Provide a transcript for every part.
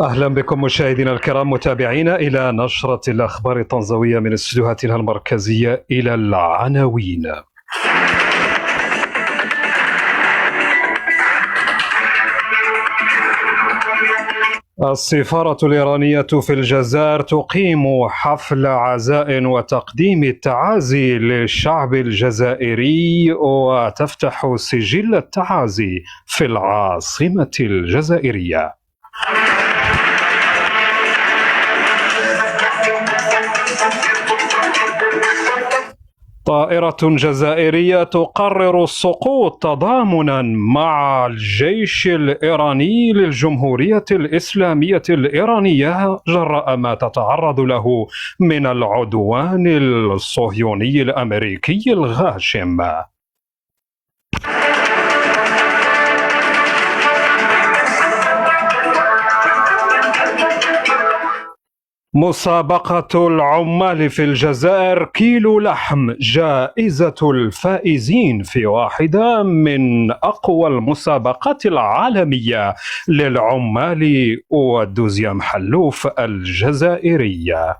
أهلا بكم مشاهدينا الكرام متابعينا إلى نشرة الأخبار الطنزاوية من استديوهاتنا المركزية. إلى العناوين. السفارة الإيرانية في الجزائر تقيم حفل عزاء وتقديم التعازي للشعب الجزائري وتفتح سجل التعازي في العاصمة الجزائرية. طائرة جزائرية تقرر السقوط تضامنا مع الجيش الإيراني للجمهورية الإسلامية الإيرانية جراء ما تتعرض له من العدوان الصهيوني الأمريكي الغاشم. مسابقة العمال في الجزائر كيلو لحم، جائزة الفائزين في واحدة من أقوى المسابقات العالمية للعمال والدوزيام حلوف الجزائرية.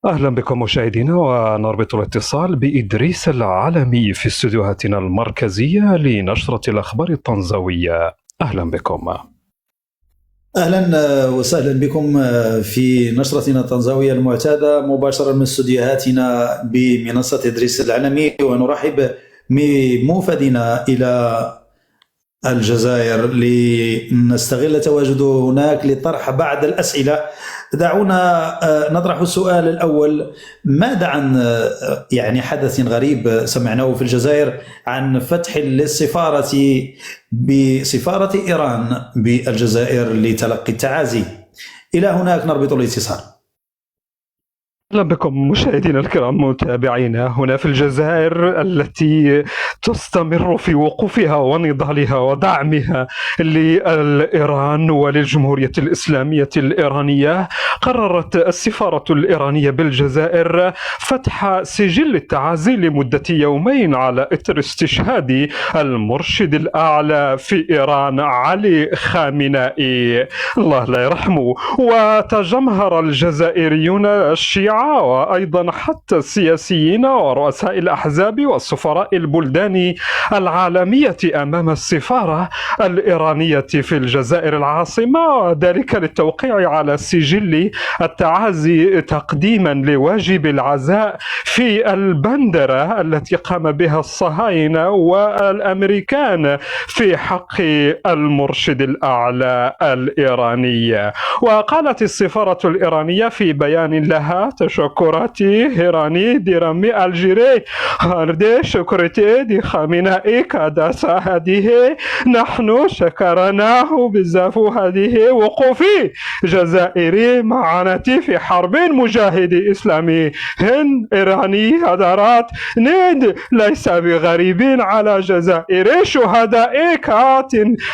أهلا بكم مشاهدينا، ونربط الاتصال بإدريس العالمي في استديوهاتنا المركزية لنشرة الأخبار الطنزاوية. أهلا بكم. أهلا وسهلا بكم في نشرتنا الطنزاوية المعتادة مباشرة من استديوهاتنا بمنصة إدريس العالمي، ونرحب بموفدنا إلى الجزائر لنستغل تواجده هناك لطرح بعض الأسئلة. دعونا نطرح السؤال الأول: ماذا عن حدث غريب سمعناه في الجزائر عن فتح للسفارة بسفارة إيران بالجزائر لتلقي التعازي؟ إلى هناك نربط الاتصال. أهلا بكم مشاهدينا الكرام متابعينا هنا في الجزائر التي تستمر في وقوفها ونضالها ودعمها لإيران وللجمهورية الإسلامية الإيرانية. قررت السفارة الإيرانية بالجزائر فتح سجل التعازي لمدة يومين على إثر استشهاد المرشد الأعلى في إيران علي خامنائي، الله لا يرحمه. وتجمهر الجزائريون الشيعة وأيضا حتى السياسيين ورؤساء الأحزاب والسفراء البلدان العالمية أمام السفارة الإيرانية في الجزائر العاصمة، وذلك للتوقيع على سجل التعازي تقديما لواجب العزاء في البندرة التي قام بها الصهاينة والأمريكان في حق المرشد الأعلى الإيراني. وقالت السفارة الإيرانية في بيان لها: تشكراتي هيراني دي رامي الجيري هاردي شكرتي دي خامنائي كاداسا هذه نحن شكرناه بزاف هذه وقوفي جزائري معانتي في حرب مجاهدي إسلامي هن إيراني هدرات ند ليس بغريب على جزائري شهداء كات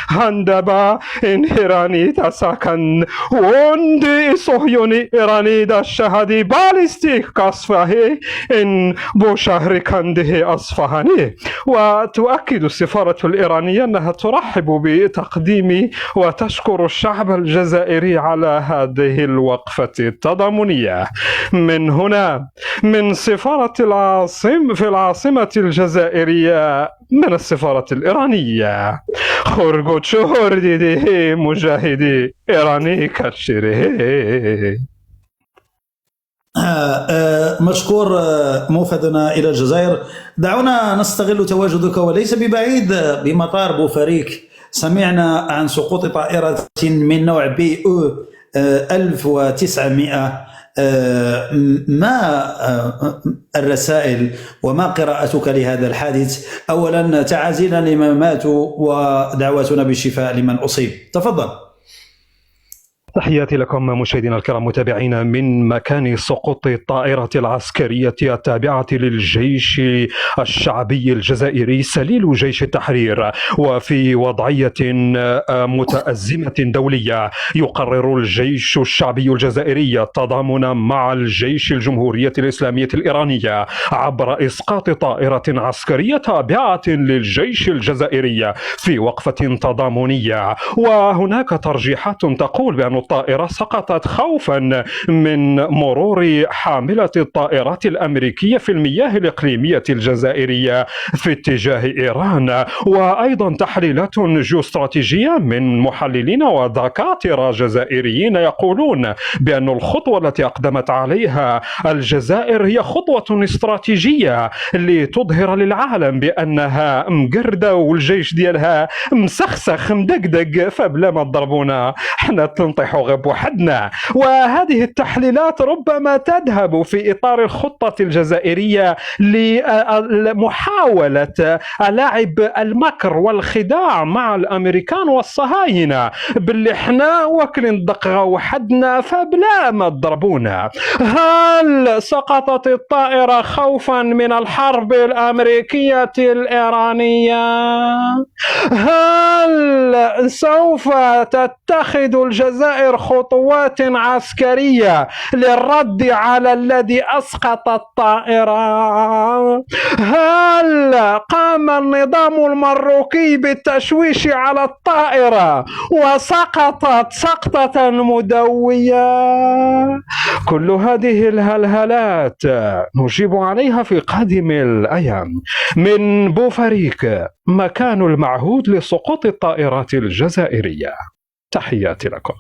هندبا إن إيراني تساكن وندي صهيوني إيراني دا الشهدي باليستيك كاصفاهي إن بو شهر كنده أصفهاني. وتؤكد السفارة الإيرانية أنها ترحب بتقديم وتشكر الشعب الجزائري على هذه الوقفة التضامنية. من هنا من سفارة في العاصمة الجزائرية من السفارة الإيرانية، خرجوت شهور ديدي مجاهدي إيراني كاتشيري. مشكور موفدنا إلى الجزائر. دعونا نستغل تواجدك وليس ببعيد بمطار بوفريك. سمعنا عن سقوط طائرة من نوع بي او 1900. ما الرسائل وما قراءتك لهذا الحادث؟ أولا تعازينا لمن ماتوا ودعواتنا بالشفاء لمن أصيب. تفضل. تحياتي لكم مشاهدينا الكرام متابعينا من مكان سقوط الطائرة العسكرية التابعة للجيش الشعبي الجزائري سليل جيش التحرير. وفي وضعية متأزمة دولية يقرر الجيش الشعبي الجزائري التضامن مع الجيش الجمهورية الإسلامية الإيرانية عبر إسقاط طائرة عسكرية تابعة للجيش الجزائري في وقفة تضامنية. وهناك ترجيحات تقول بأن الطائرة سقطت خوفا من مرور حاملة الطائرات الأمريكية في المياه الإقليمية الجزائرية في اتجاه إيران. وأيضا تحليلات جيوستراتيجية من محللين ودكاترة جزائريين يقولون بأن الخطوة التي أقدمت عليها الجزائر هي خطوة استراتيجية لتظهر للعالم بأنها مقردة والجيش ديالها مسخسخ مدقدق، فبلا ما تضربونا حنا تنطيحوا غير بوحدنا. وهذه التحليلات ربما تذهب في إطار الخطة الجزائرية لمحاولة لعب المكر والخداع مع الأمريكان والصهاينة باللي حنا واكلين الدقة وحدنا فبلا ما تضربونا. هل سقطت الطائرة خوفا من الحرب الأمريكية الإيرانية؟ هل سوف تتخذ الجزائر خطوات عسكرية للرد على الذي أسقط الطائرة؟ هل قام النظام المروكي بالتشويش على الطائرة وسقطت سقطة مدوية؟ كل هذه الهلهلات نجيب عليها في قادم الأيام. من بوفريك، مكان المعهود لسقوط الطائرات الجزائرية. تحياتي لكم.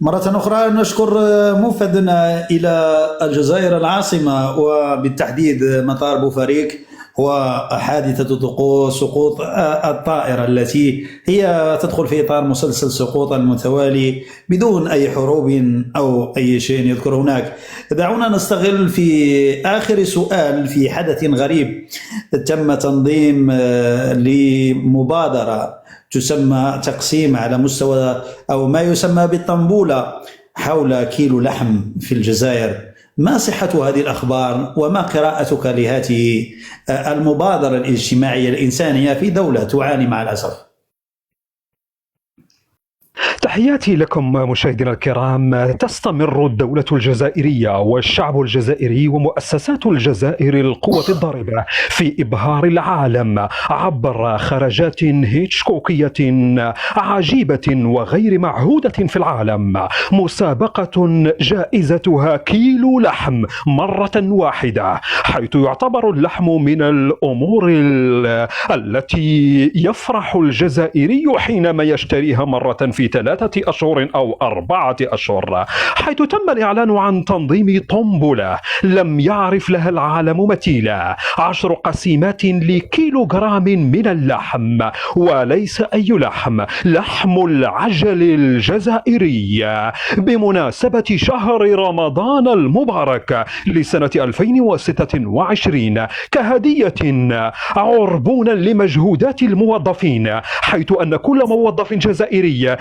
مرة أخرى نشكر موفدنا إلى الجزائر العاصمة وبالتحديد مطار بوفريك وحادثة سقوط الطائرة التي هي تدخل في إطار مسلسل سقوط المتوالي بدون أي حروب أو أي شيء يذكر هناك. دعونا نستغل في آخر سؤال في حدث غريب تم تنظيم لمبادرة تسمى تقسيم على مستوى أو ما يسمى بالطنبولة حول كيلو لحم في الجزائر. ما صحة هذه الأخبار وما قراءتك لهذه المبادرة الاجتماعية الإنسانية في دولة تعاني مع الأسف؟ تحياتي لكم مشاهدينا الكرام. تستمر الدولة الجزائرية والشعب الجزائري ومؤسسات الجزائر القوة الضاربة في إبهار العالم عبر خرجات هيتشكوكية عجيبة وغير معهودة في العالم. مسابقة جائزتها كيلو لحم مرة واحدة، حيث يعتبر اللحم من الأمور التي يفرح الجزائري حينما يشتريها مرة في 3 أشهر أو 4 أشهر، حيث تم الإعلان عن تنظيم طنبلة لم يعرف لها العالم مثيلا. 10 قسيمات لكيلوغرام من اللحم، وليس أي لحم، لحم العجل الجزائري بمناسبة شهر رمضان المبارك لسنة 2026 كهدية عربونا لمجهودات الموظفين، حيث أن كل موظف جزائري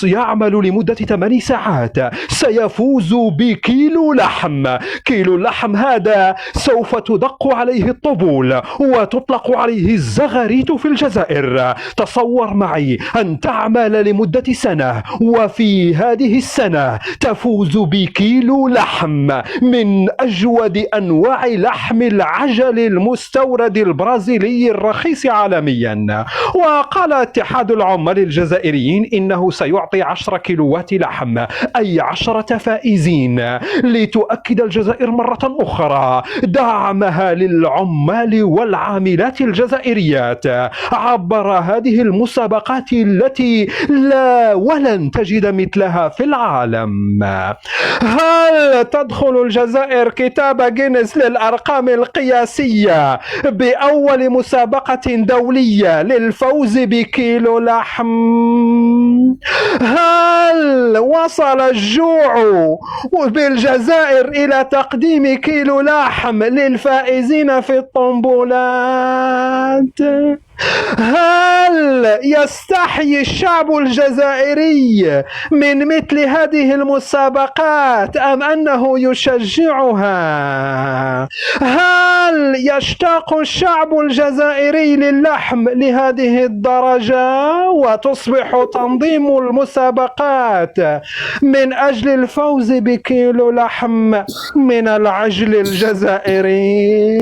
يعمل لمدة 8 ساعات سيفوز بكيلو لحم. كيلو اللحم هذا سوف تدق عليه الطبول وتطلق عليه الزغاريت في الجزائر. تصور معي أن تعمل لمدة سنة وفي هذه السنة تفوز بكيلو لحم من أجود أنواع لحم العجل المستورد البرازيلي الرخيص عالميا. وقال اتحاد العمال الجزائريين إنه سيعطي 10 كيلوات لحم، أي 10 فائزين، لتؤكد الجزائر مرة أخرى دعمها للعمال والعاملات الجزائريات عبر هذه المسابقات التي لا ولن تجد مثلها في العالم. هل تدخل الجزائر كتاب جينيس للأرقام القياسية بأول مسابقة دولية للفوز بكيلو لحم؟ هل وصل الجوع بالجزائر إلى تقديم كيلو لحم للفائزين في الطنبولات؟ هل يستحيي الشعب الجزائري من مثل هذه المسابقات أم أنه يشجعها؟ هل يشتاق الشعب الجزائري للحم لهذه الدرجة وتصبح تنظيم المسابقات من أجل الفوز بكيلو لحم من العجل الجزائري؟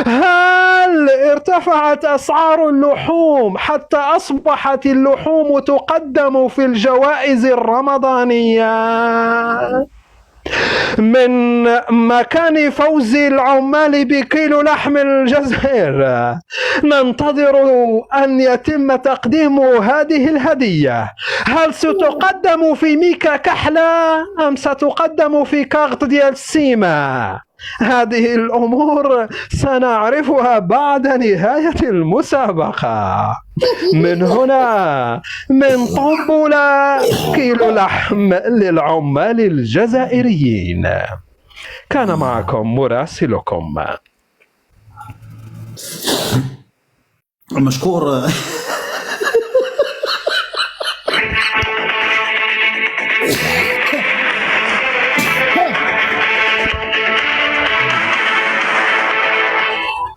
هل ارتفعت أسعار اللحوم حتى أصبحت اللحوم تقدم في الجوائز الرمضانية من مكان فوز العمال بكيلو لحم الجزائر؟ ننتظر أن يتم تقديم هذه الهدية. هل ستقدم في ميكا كحلة أم ستقدم في كارت ديال السيما؟ هذه الأمور سنعرفها بعد نهاية المسابقة. من هنا من طنبولة كيلو لحم للعمال الجزائريين. كان معكم مراسلكم. مشكور.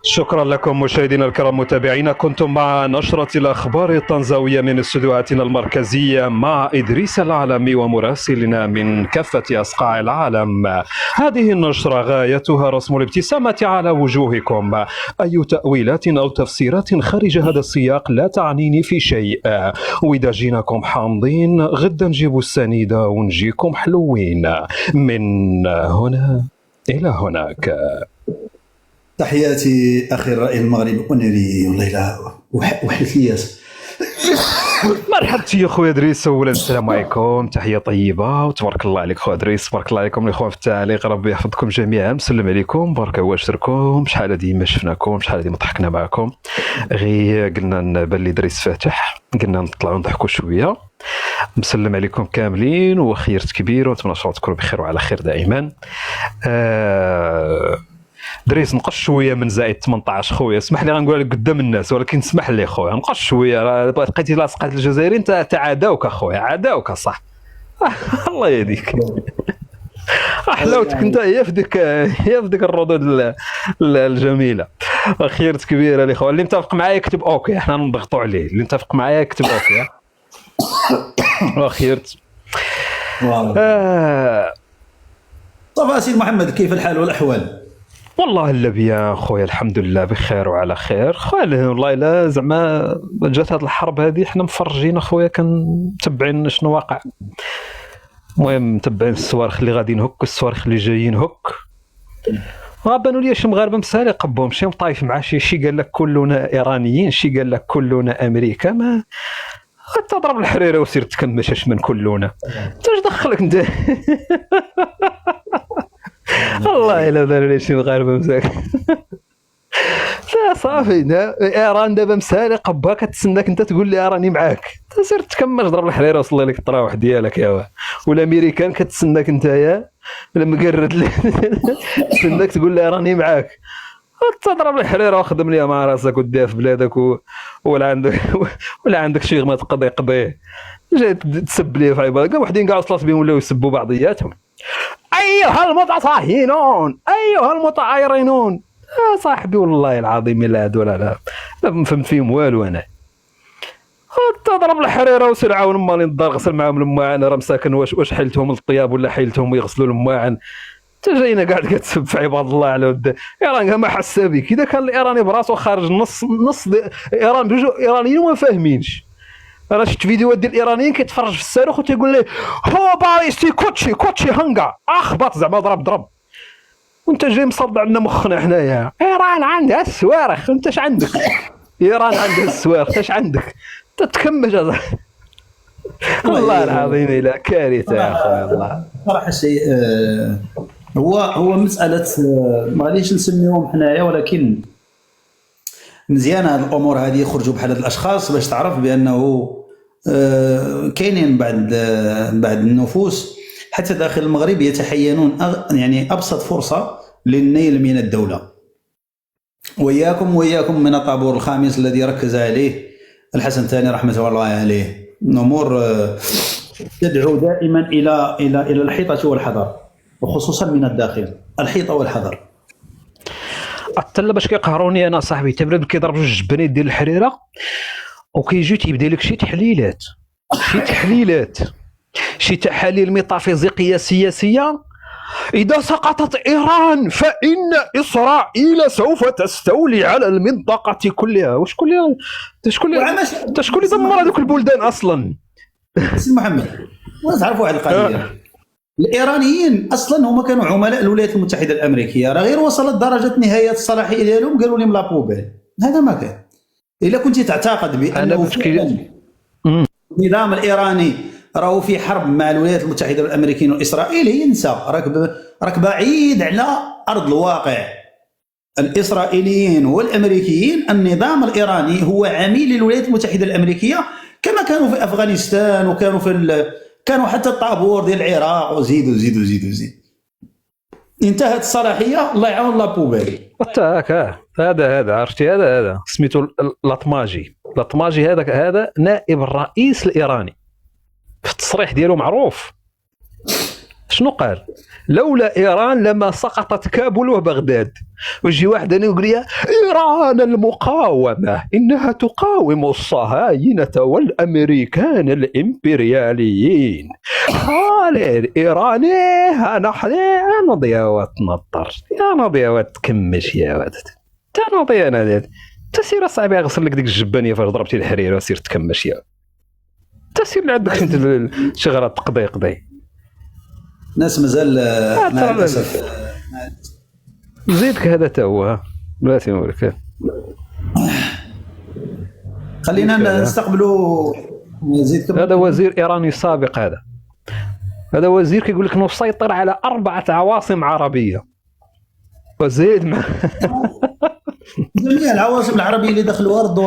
شكرا لكم مشاهدينا الكرام متابعينا، كنتم مع نشرة الأخبار الطنزاوية من استديوهاتنا المركزية مع إدريس العالمي ومراسلنا من كافة أصقاع العالم. هذه النشرة غايتها رسم الابتسامة على وجوهكم. أي تأويلات أو تفسيرات خارج هذا السياق لا تعنيني في شيء، وإذا جيناكم حامضين غدا نجيبوا السنيدة ونجيكم حلوين. من هنا إلى هناك. تحياتي أخي الرأي المغربي أنري والله وحلت لي مرحبا يا خويا دريس، اولا السلام عليكم، تحيه طيبه وتبارك الله عليك خويا دريس، بارك الله عليكم الاخوان في التعليق، ربي يحفظكم جميعا، مسلم عليكم، بارك واشركم، شحال هذه ما شفناكم، شحال هذه ما ضحكنا معكم، غير قلنا نبان لي دريس فاتح، قلنا نطلعوا نضحكوا شويه. مسلم عليكم كاملين وخيرت كبير، ونتمنى ان شاء الله تكونوا بخير وعلى خير دائما. دريس نقص شويه من زائد 18 خويا، اسمح لي غنقول لك قدام الناس، ولكن اسمح لي خويا نقص شويه، لقيتي لاصقات الجزائريين تعاداوك اخويا، عاداوك صح. الله يهديك. حلاوتك انت هي في ديك الردود الجميله. خيرت كبيره الاخوان، اللي متفق معايا يكتب اوكي، احنا نضغطوا عليه، اللي متفق معايا يكتب اوكي. خيرت. صافا سي محمد، كيف الحال والاحوال؟ والله الا بيان خويا، الحمد لله بخير وعلى خير خويا. والله الا زعما جات هذه الحرب هذه حنا مفرجين اخويا، كنتبعين شنو واقع، المهم متبعين الصواريخ اللي غاديين هك والصواريخ اللي جايين هك. بانوا لي شي مغاربه مسالقه بهم، شي مطايف مع شي قال لك كلنا ايرانيين، شي قال لك كلنا امريكا، ما تضرب الحريره وسير تكمشش من كلنا، انت اش دخلك انت؟ والله الا بانوا لي شي مغاربه مساكن. لا صافي، ايران دابا مسالقه با، كتسناك انت تقول لي راني معاك، سير تكمل ضرب الحريره وصل لك الطراوح ديالك يا والامريكان كتسناك انت يا لما قرد تسناك تقول لي راني معاك، تضرب الحريره وخدم ليها مع راسك وديها في بلادك ولا عندك شي ما تقضي قضيه، جاي تسب لي في عباد كاع وحدين كاع وصلت بهم ولاو يسبوا بعضياتهم. ايها المتطاهرون، ايها المتعايرون، صاحبي والله العظيم الا هادو لا فهمت فيهم والو. انا تضرب الحريره وسير عاون مالين الدار، غسل معاهم المواعن، راه مساكن واش حيلتهم للطياب ولا حيلتهم يغسلوا المواعن، انت جاينا قاعد كتسب في عباد الله على ود ايران ما حاسه بك. اذا كان الايراني براسو خارج نص ايران بجوج ايرانيين ما فاهمينش. انا شفت فيديوهات ديال الايرانيين كيتفرج في الصاروخ وتيقول لي هو بايستي كوتشي هنغا اخبط زعما ضرب، وانت جاي مصدع لنا مخنا حنايا. ايران عندها الصواريخ، انت اش عندك؟ ايران عندها الصواريخ، اش عندك؟ تتكمج والله العظيم الى كارثه يا اخويا. الله صراحه شيء هو مساله ما غاديش نسميهم حنايا، ولكن مزيان هاد الامور هذه يخرجوا بحال هاد الاشخاص باش تعرف بانه كاينين بعض النفوس حتى داخل المغرب يتحينون يعني أبسط فرصة للنيل من الدولة. وإياكم من الطابور الخامس الذي ركز عليه الحسن الثاني رحمة الله عليه. الأمور تدعو دائما إلى الحيطة والحذر، وخصوصا من الداخل، الحيطة والحذر. حتى باش كيقهروني انا صاحبي تبرد كيضرب جوج جبانات ديال الحريره وكيجيو تيبدا لك شي تحليلات شي تحاليل ميتافيزيقيه سياسيه. إذا سقطت إيران فإن إسرائيل سوف تستولي على المنطقة كلها. شكون اللي دمر هذوك البلدان أصلا؟ سي محمد، تعرفوا واحد القضية، الإيرانيين أصلا هما كانوا عملاء الولايات المتحدة الأمريكية، راه غير وصلت درجة نهاية الصلاحية ديالهم قالوا لهم لا بوبيل. هذا ما كان. إلا كنت تعتقد بأنه النظام الإيراني راهو في حرب مع الولايات المتحدة الأمريكية وإسرائيل، ينسى، راك بعيد على أرض الواقع. الإسرائيليين والأمريكيين، النظام الإيراني هو عميل للولايات المتحدة الأمريكية، كما كانوا في أفغانستان وكانوا كانوا حتى الطابور ديال العراق، وزيد انتهت الصلاحية، الله يعاون لا بوبيل. هذا عرفتي، هذا سميتو لاطماجي. هذا نائب الرئيس الإيراني في التصريح ديالو معروف شنو قال؟ لولا إيران لما سقطت كابول وبغداد. ويجي واحد أنا يقول لي إيران المقاومة إنها تقاوم الصهاينة والأمريكان الإمبرياليين. قال إيراني نحن نضيع وتنطر يا نضيع وتكمش يا ولد تنضيع أنا تسير صاحبي أغسل لك ديك الجبانية فاش ضربتي الحريرة وسير تكمش يا تسير اللي عندك انت شغله تقضي ناس مازال مع الاسف زيدك هذا تا هو بلاتي نوريك. خلينا نستقبلوا زيدكم. هذا وزير ايراني سابق، هذا وزير كيقول لك نسيطر على 4 عواصم عربيه وزيد مع جميع العواصم العربيه اللي دخلوا ارض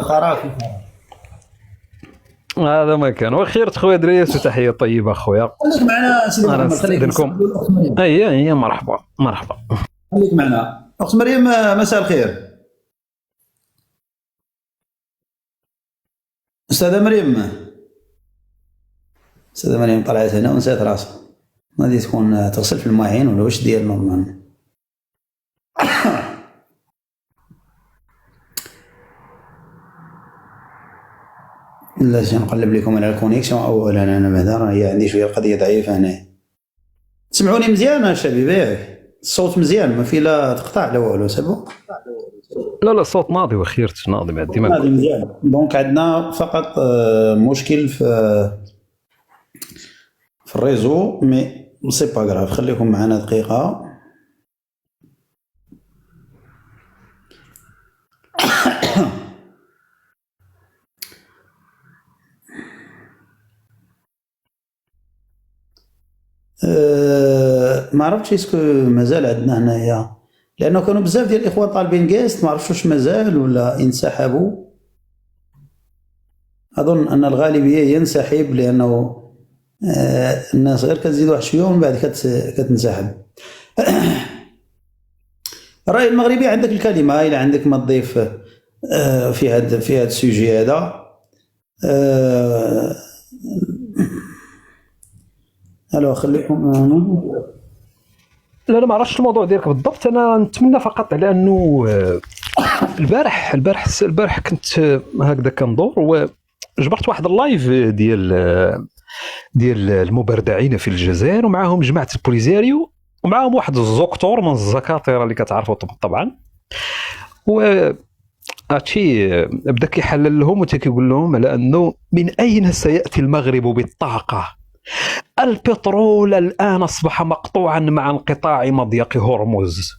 خرافي. هذا ما كان. وخير خويا دريس وتحيه طيبه خويا. خليك معنا سيدي محمد، خليك لكم. اي مرحبا خليك معنا اخت مريم. مساء الخير استاذه مريم طلعت هنا ونسيت راسها، غادي تكون تغسل في الماعين ولا واش ديال نورمال. لا نقلب لكم على الكونيكسيون. اولا انا بعدا هي عندي شويه القضيه ضعيفه هنا. تسمعوني مزيان الشباب ياك؟ الصوت مزيان ما في لا تقطع لا والو سبو؟ لا الصوت ناضي وخير ناضي بعد ديما ناضي مزيان. دونك عندنا فقط مشكل في الريزو، مي سي با غراف. خليكم معنا دقيقه. ما عرفتش اسكو مازال عندنا هنايا، لانه كانوا بزاف ديال الاخوان طالبين جيست، ما عرفتش واش مازال ولا انسحبوا. اظن ان الغالبيه ينسحب، لانه الناس غير كتزيد واحد شويه ومن بعد كتنسحب. الراي المغربي عندك الكلمه الى عندك ما تضيف في هذا السوجي هذا. الو خليكم. لا ما عرفتش الموضوع ديالك بالضبط. انا نتمنى فقط على انه البارح كنت هكذا كندور وجبرت واحد اللايف ديال المبردعين في الجزائر، ومعاهم جماعه البوليزاريو، ومعاهم واحد الزكتور من الزكاطره اللي كتعرفوا طبعا. و هادشي بدا كيحلل لهم وتيقول لهم على انه من اين سياتي المغرب بالطاقه. البترول الآن أصبح مقطوعا مع انقطاع مضيق هرمز،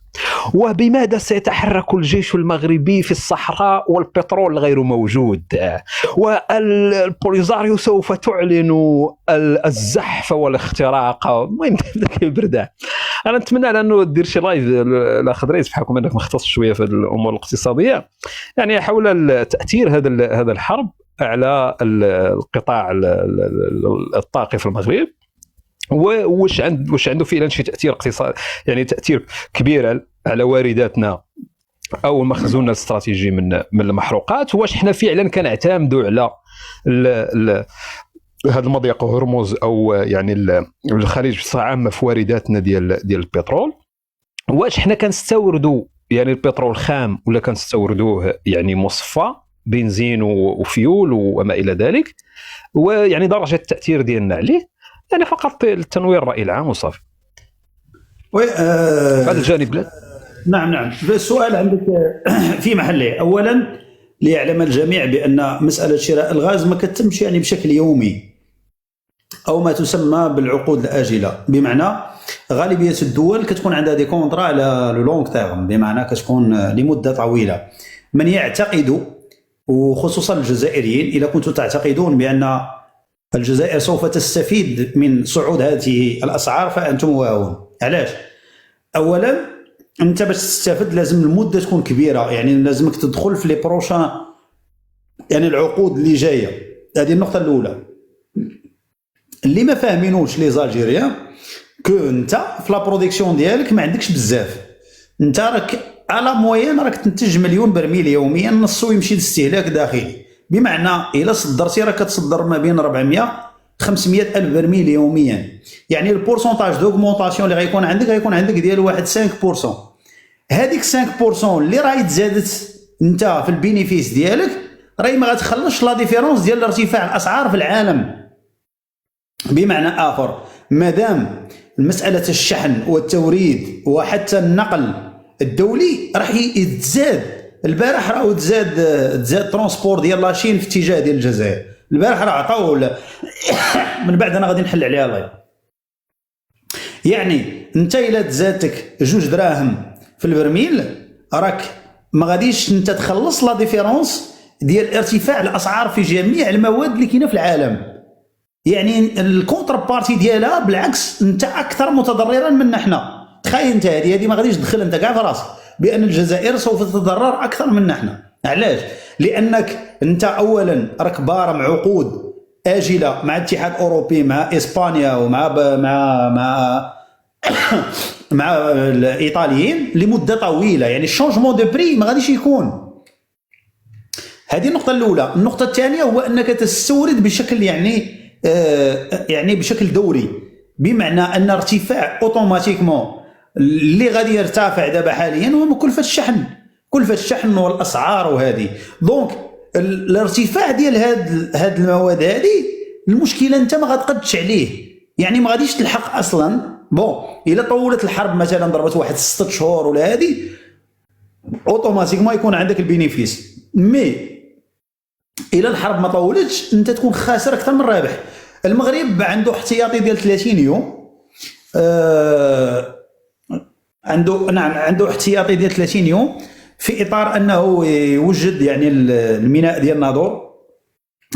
وبماذا سيتحرك الجيش المغربي في الصحراء والبترول غير موجود، والبوليزاريو سوف تعلن الزحف والاختراق. المهم ذاك البردان. انا نتمنى على انه دير شي لايف الاخ دريس بحكم انك مختص شويه في الامور الاقتصاديه، يعني حول تاثير هذا الحرب على القطاع الطاقي في المغرب، واش عنده فعلا شي تاثير اقتصادي، يعني تاثير كبير على وارداتنا او مخزوننا الاستراتيجي من المحروقات. واش حنا فعلا كنعتمدوا على هذا المضيق هرمز او يعني الخليج بصفه عامه في وارداتنا ديال البترول؟ واش حنا كنستوردوا يعني البترول خام ولا كنستوردوه يعني مصفى بنزين وفيول وما الى ذلك؟ ويعني درجه التاثير ديالنا عليه يعني فقط التنوير الراي العام وصافي. هذا الجانب. لا نعم السؤال عندك في محله. اولا ليعلم الجميع بان مساله شراء الغاز ما كتمش يعني بشكل يومي او ما تسمى بالعقود الاجله، بمعنى غالبيه الدول كتكون عندها دي كونطرا على لو لونغ تيرم، بمعنى كتكون لمده طويله. من يعتقد، وخصوصا الجزائريين، اذا كنتم تعتقدون بان الجزائر سوف تستفيد من صعود هذه الاسعار فانتم واهون. علاش؟ اولا انت باش تستفد لازم المده تكون كبيره، يعني لازمك تدخل في لي بروشان يعني العقود اللي جايه. هذه النقطه الاولى. اللي ما فاهمينوش لي زالجيريان كو انت في لا برودكسيون ديالك ما عندكش بزاف، انت راك على موين راك تنتج مليون برميل يوميا، نصو يمشي لاستهلاك داخلي، بمعنى الا صدرتي راك كتصدر ما بين 400 500 الف برميل يوميا. يعني البورسونتاج دوغمونطاسيون اللي غيكون عندك ديال واحد 5%. هذيك 5% اللي راهي تزادت انت في البينيفيس ديالك راهي ما غتخلصش لا ديفيرونس ديال ارتفاع الاسعار في العالم. بمعنى اخر، مادام مساله الشحن والتوريد وحتى النقل الدولي راح يتزاد. البارح راهو تزاد ترونسبور ديال لاشين في اتجاه ديال الجزائر. البارح راه عطاو من بعد انا غادي نحل عليها الله. يعني انت الا تزادتك 2 دراهم في البرميل راك ما غاديش انت تخلص لا ديفيرونس ديال ارتفاع الاسعار في جميع المواد اللي كاينه في العالم. يعني الكونتر بارتي ديالها بالعكس انت اكثر متضررا منا حنا. تخيل انت هذه ما غاديش تدخل انت كاع في راسك بان الجزائر سوف تتضرر اكثر منا حنا. علاش؟ لانك انت اولا راك بارم عقود اجله مع الاتحاد الاوروبي، مع اسبانيا ومع مع الايطاليين لمده طويله. يعني الشونجمون دو بري ما غاديش يكون. هذه النقطه الاولى. النقطه الثانيه هو انك تستورد بشكل يعني بشكل دوري، بمعنى ان ارتفاع اوتوماتيكمون اللي غادي يرتفع دابا حاليا هو كلفه الشحن والاسعار وهذه. دونك الارتفاع ديال هاد المواد هذه المشكله انت ما غتقدش عليه، يعني ما غاديش تلحق اصلا. الا طولت الحرب مثلا ضربت واحد 6 شهور ولا هذه اوتوماتيكمون يكون عندك البينيفيس. مي الى الحرب ما طولتش انت تكون خاسر اكثر من رابح. المغرب عنده احتياطي ديال 30 يوم، عنده احتياطي ديال 30 يوم في اطار انه يوجد يعني الميناء ديال الناظور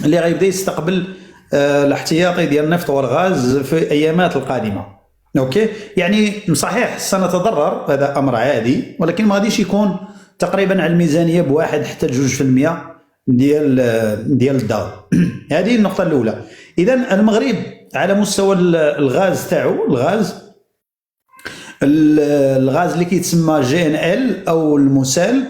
اللي غيبدا يستقبل الاحتياطي ديال النفط والغاز في الايامات القادمه. اوكي، يعني صحيح سنتضرر، هذا امر عادي، ولكن ما غاديش يكون تقريبا على الميزانيه بواحد حتى 2% ديال الدار. هذه النقطه الاولى. اذا المغرب على مستوى الغاز تاعو، الغاز اللي كيتسمى جي ان ال او المسال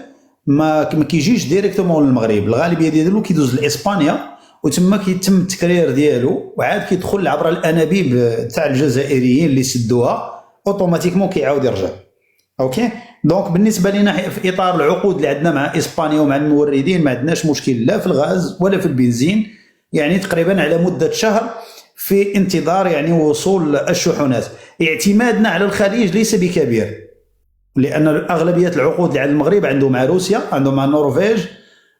ما كيجيش ديريكتومون للمغرب. الغالبيه ديالو كيدوز لاسبانيا وتما كيتم التكرير ديالو وعاد كيدخل عبر الانابيب تاع الجزائريين اللي سدوها اوتوماتيكمون كيعاود يرجع. اوكي، دونك بالنسبه لنا في اطار العقود اللي عندنا مع اسبانيا ومع الموردين ما عندناش مشكل لا في الغاز ولا في البنزين، يعني تقريبا على مده شهر في انتظار يعني وصول الشحنات. اعتمادنا على الخليج ليس بكبير، لان اغلبيه العقود اللي عند المغرب عنده مع روسيا، عنده مع النرويج،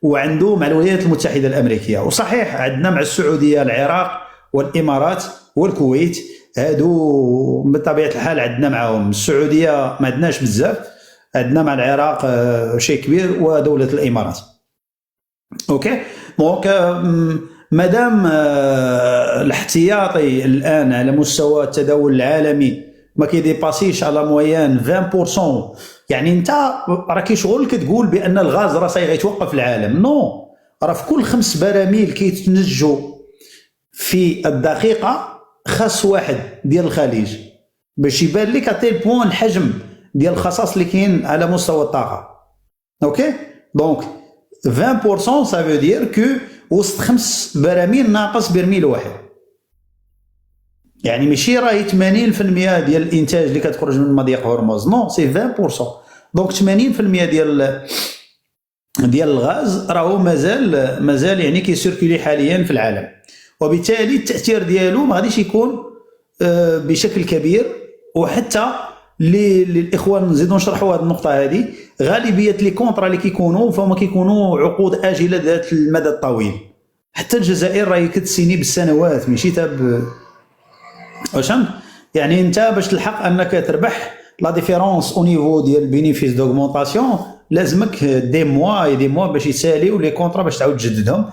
وعنده مع الولايات المتحده الامريكيه. وصحيح عندنا مع السعوديه، العراق والامارات والكويت، هادو بطبيعه الحال عندنا معهم. السعوديه ما عندناش بزاف، عندنا مع العراق شيء كبير ودوله الامارات. اوكي، دونك مادام الاحتياطي الان على مستوى التداول العالمي ما كيديباسيش على موين 20%، يعني انت راكي شغل كتقول بان الغاز راه غيتوقف العالم. نو، راه في كل 5 براميل كيتنجوا في الدقيقه خاص واحد ديال الخليج، باش يبان لك اتيل بوان الحجم ديال الخصاص اللي كاين على مستوى الطاقه. اوكي دونك 20% سا فو دير كو وسط 5 براميل ناقص برميل واحد، يعني ماشي راهي 80% ديال الانتاج اللي كتخرج من مضيق هرمز، نو سي 20%. دونك 80% ديال الغاز راهو مازال يعني كيسيركولي حاليا في العالم، وبالتالي التاثير ديالو ما غاديش يكون بشكل كبير. وحتى للاخوان نزيدوا نشرحوا هذه النقطه هذه، غالبيه لي كونطرا اللي كيكونوا فهما كيكونوا عقود اجله ذات المدى الطويل. حتى الجزائر راهي كتسيني بالسنوات ماشي تاب واش يعني انت باش تلحق انك تربح لا ديفيرونس او نيفو ديال البينيفيس دوغمونطاسيون لازمك دي موا باش يساليو لي كونطرا باش تعاود تجددهم.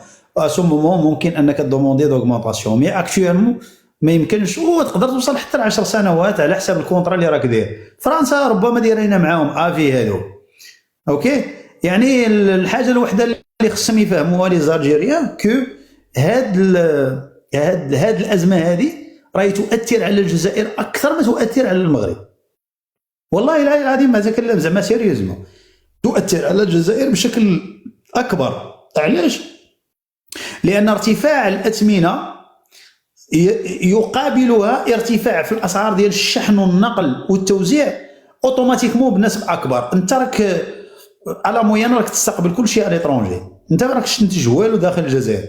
سو مومون ممكن انك دوموندي دوغمونطاسيون، مي اكطوالمون ما يمكنش، وتقدر توصل حتى ل 10 سنوات على حسب الكونطرا اللي راك داير. فرنسا ربما دايرين معاهم افي هادو. اوكي يعني الحاجه الوحده اللي خصهم يفهموها لي زالجيريان كو هاد الازمه هذه راهي تؤثر على الجزائر اكثر ما تؤثر على المغرب. والله العظيم هذا كلام زعما سيريوزمون، تؤثر على الجزائر بشكل اكبر. علاش؟ لان ارتفاع الاثمنه يقابلها ارتفاع في الاسعار ديال الشحن والنقل والتوزيع اوتوماتيكمون بنسبه اكبر. انت راك على موين راك تستقبل كل شيء على ليترونجي، انت ما راكش تنتج والو داخل الجزائر،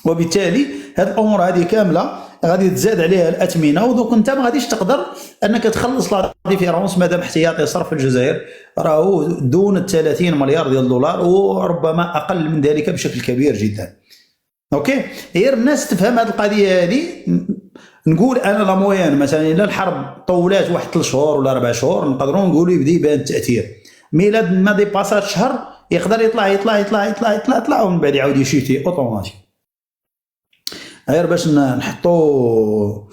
وبالتالي هاد الامور هذه كامله غادي تزاد عليها الاثمنه. ودوك انت ما غاديش تقدر انك تخلص لا ديفيرونس مادام احتياطي صرف في الجزائر راهو دون 30 مليار ديال الدولار، وربما اقل من ذلك بشكل كبير جدا. اوكي غير الناس تفهم هذه القضيه هذه. نقول انا لا موين مثلا الا الحرب طولات واحد 3 شهور ولا 4 شهور نقدروا نقولوا يبدا يبان التاثير، مي ما ديباسات شهر يقدر يطلع ومن بعد يعاود يشيتي اوتوماتيك. غير باش نحطوا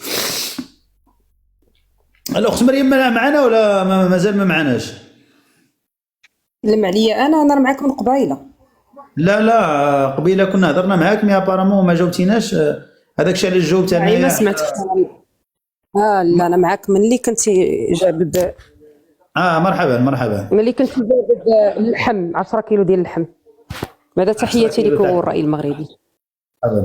الاخت مريم معنا ولا مازال ما معناش؟ لم عليا انا معاك من قبيله. لا قبيله كنا هضرنا معاك مي ابارامون ما جاوبتيناش. هذاك الشيء اللي جاوبت انا ما سمعتك. لا انا معاك من اللي كنت جابد. مرحبا ملي كنت جابد اللحم 10 كيلو ديال اللحم. هذا تحياتي لكم والرأي المغربي.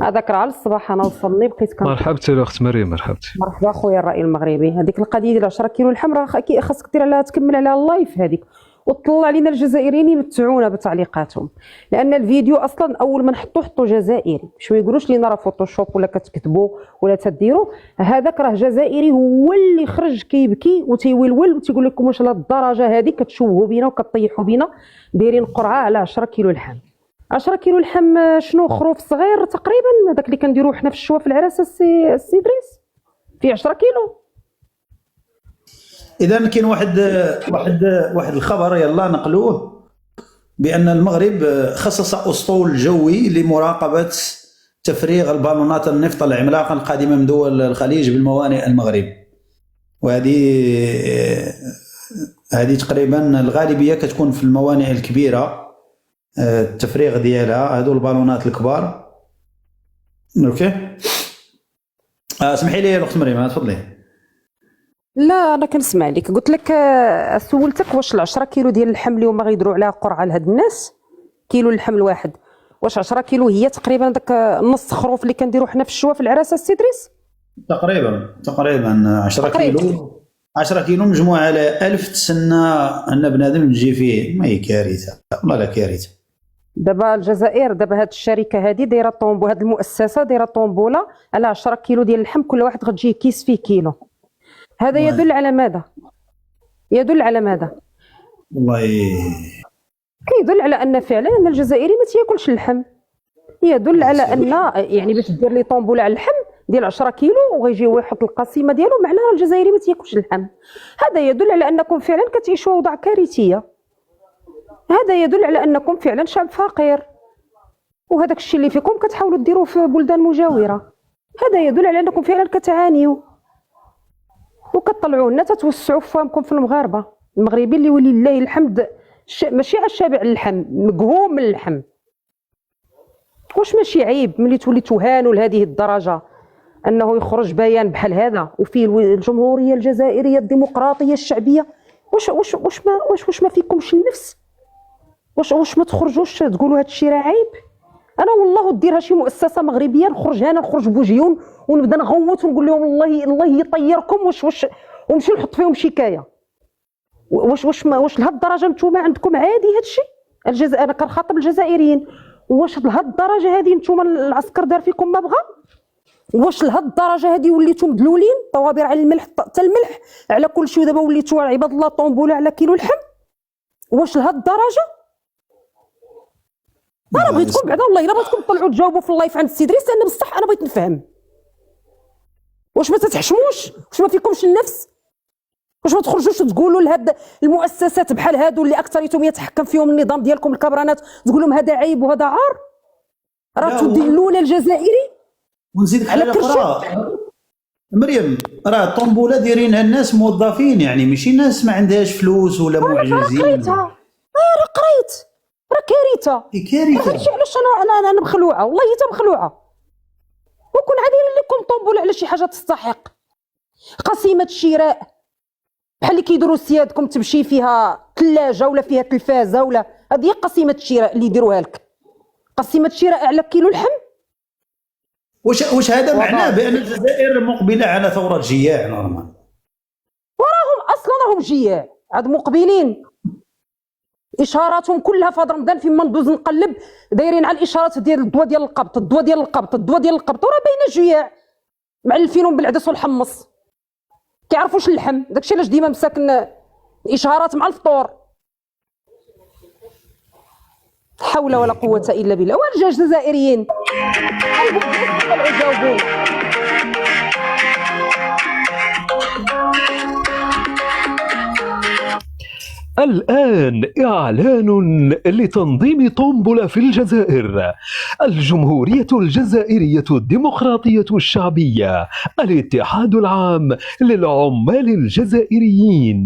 هذاك راه على الصباح انا وصلني بقيت مرحبتي الاخت مريم. مرحبا خويا الرأي المغربي. هذيك القضيه ديال 10 كيلو اللحم راه خاصك دير عليها تكمل عليها اللايف هذيك وطلع علينا الجزائريين يمتعونا بتعليقاتهم، لان الفيديو اصلا اول ما نحطوا جزائري باش ما يقولوش لينا راه فوتوشوب ولا كتكتبوا ولا تديروا. هذاك راه جزائري هو اللي خرج كيبكي وتيولول وتيقول لكم واش لهالدرجه هذه كتشوهوا بينا وكطيحوا بينا دايرين قرعه على 10 كيلو لحم. 10 كيلو لحم شنو خروف صغير تقريبا هذاك اللي كنديروه حنا في الشوا في العراس السي دريس فيه 10 كيلو. اذا كاين واحد الخبر يلا نقلوه بان المغرب خصص اسطول جوي لمراقبه تفريغ البالونات النفط العملاقه القادمه من دول الخليج بالموانئ المغرب. وهذه تقريبا الغالبيه كتكون في الموانئ الكبيره التفريغ ديالها هذو البالونات الكبار. اوكي اسمحي لي الاخت مريم تفضلي. لا انا كنسمع لك. قلت لك سولتك واش 10 كيلو ديال اللحم اللي هما غيديروا عليها قرعه لهاد الناس كيلو اللحم الواحد واش 10 كيلو هي تقريبا داك نص خروف اللي كنديروا حنا في الشوا في العراسه السي دريس؟ تقريبا 10 كيلو مجموعه على 1000 تسنى ان بنادم يجي فيه. ما هي كارثه والله لا كارثه. دابا الجزائر هاد الشركه هذه دايره طومبو هاد المؤسسه دايره طومبوله على 10 كيلو ديال اللحم كل واحد غتجيه كيس فيه كيلو. هذا يدل على ماذا؟ والله كيدل على ان فعلا ان الجزائري ما تياكلش اللحم. يدل على ان يعني باش دير لي طومبوله على اللحم ديال 10 كيلو وغيجي يحط القسيمه ديالو معناها الجزائري ما تياكلش اللحم. هذا يدل على انكم فعلا كتعيشوا اوضاع كارثيه. هذا يدل على انكم فعلا شعب فقير وهذاك الشيء اللي فيكم كتحاولوا ديروه في بلدان مجاوره. هذا يدل على انكم فعلا كتعانيوا وكتطلعوا لنا تتوسعوا فهمكم في المغاربه. المغربي اللي ولله الحمد ماشي على الشابع اللحم مقهوم من اللحم. واش ماشي عيب ملي تولي تهانوا لهذه الدرجه انه يخرج بيان بحال هذا وفيه الجمهوريه الجزائريه الديمقراطيه الشعبيه؟ واش ما فيكمش النفس؟ واش ما تخرجوش تقولوا هذا الشيء راه عيب؟ انا والله ديرها شي مؤسسه مغربيه نخرج هنا نخرج بوجيون ونبدا نغوت ونقول لهم الله يطيركم. واش ونمشي نحط فيهم شكايه؟ واش لهاد الدرجه نتوما عندكم عادي هذا الشيء؟ انا كنخاطب الجزائريين، واش لهاد الدرجه هذه نتوما العسكر دار فيكم ما بغى؟ واش لهاد الدرجه هذه وليتوا مدلولين طوابير على الملح حتى الملح على كل شيء، ودابا وليتوا عباد الله طومبوله على كيلو اللحم؟ واش لهاد الدرجه؟ انا بغيتكم بعدا والله الا بغيتكم تطلعوا تجاوبوا في اللايف عند السي دريس، لان بصح انا بغيت نفهم. واش ما تتحشموش؟ واش ما فيكمش النفس؟ واش ما تخرجوش تقولوا لهاد المؤسسات بحال هادو اللي اكثريتهم يتحكم فيهم النظام ديالكم الكبرانات، تقول لهم هذا عيب وهذا عار؟ راه تدلون الجزائري. ونزيدك حاجه اخرى مريم، راه الطنبوله دايرينها الناس موظفين، يعني ماشي ناس ما عندهاش فلوس ولا معجزين. راه قريت راه كارثه. كارثه. هادشي علاش انا مخلوعه والله حتى مخلوعه. وكون عادين لكم طنبوله على شي حاجه تستحق قسيمه شراء بحال اللي كيديروا سيادكم، تمشي فيها ثلاجه ولا فيها تلفازه ولا هذه قسيمه الشراء اللي يديروها لك. قسيمه شراء على كيلو اللحم. واش هذا معناه بان الجزائر مقبله على ثوره جياع نورمال؟ وراهم اصلا راهم جياع عاد مقبلين. اشاراتهم كلها في هذا رمضان فيما ندوز نقلب دايرين على الاشارات ديال الضوا ديال القبط، الضوا ديال القبط، الضوا ديال القبط، وراه باينه جياع معلفينهم بالعدس والحمص. كيعرفوش اللحم، داكشي علاش ديما مساكن الاشهارات مع الفطور. حول ولا قوه الا بالله. والجزائريين جاوبوا. الآن إعلان لتنظيم طنبلة في الجزائر. الجمهورية الجزائرية الديمقراطية الشعبية، الاتحاد العام للعمال الجزائريين،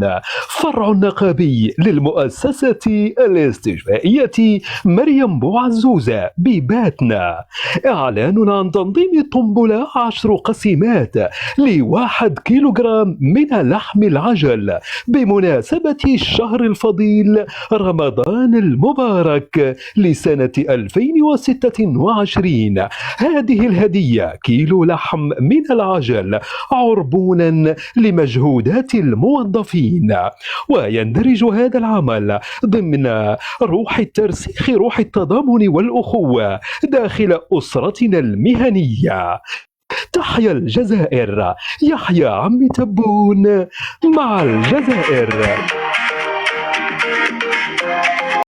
فرع نقابي للمؤسسة الاستشفائية مريم بوعزوزة بباتنا. إعلان عن تنظيم طنبلة 10 قسيمات ل1 كيلوغرام من لحم العجل بمناسبة الشهر الفضيل رمضان المبارك لسنة 2026. هذه الهدية كيلو لحم من العجل عربونا لمجهودات الموظفين. ويندرج هذا العمل ضمن روح الترسيخ، روح التضامن والأخوة داخل أسرتنا المهنية. تحيا الجزائر، يحيى عمي تبون مع الجزائر.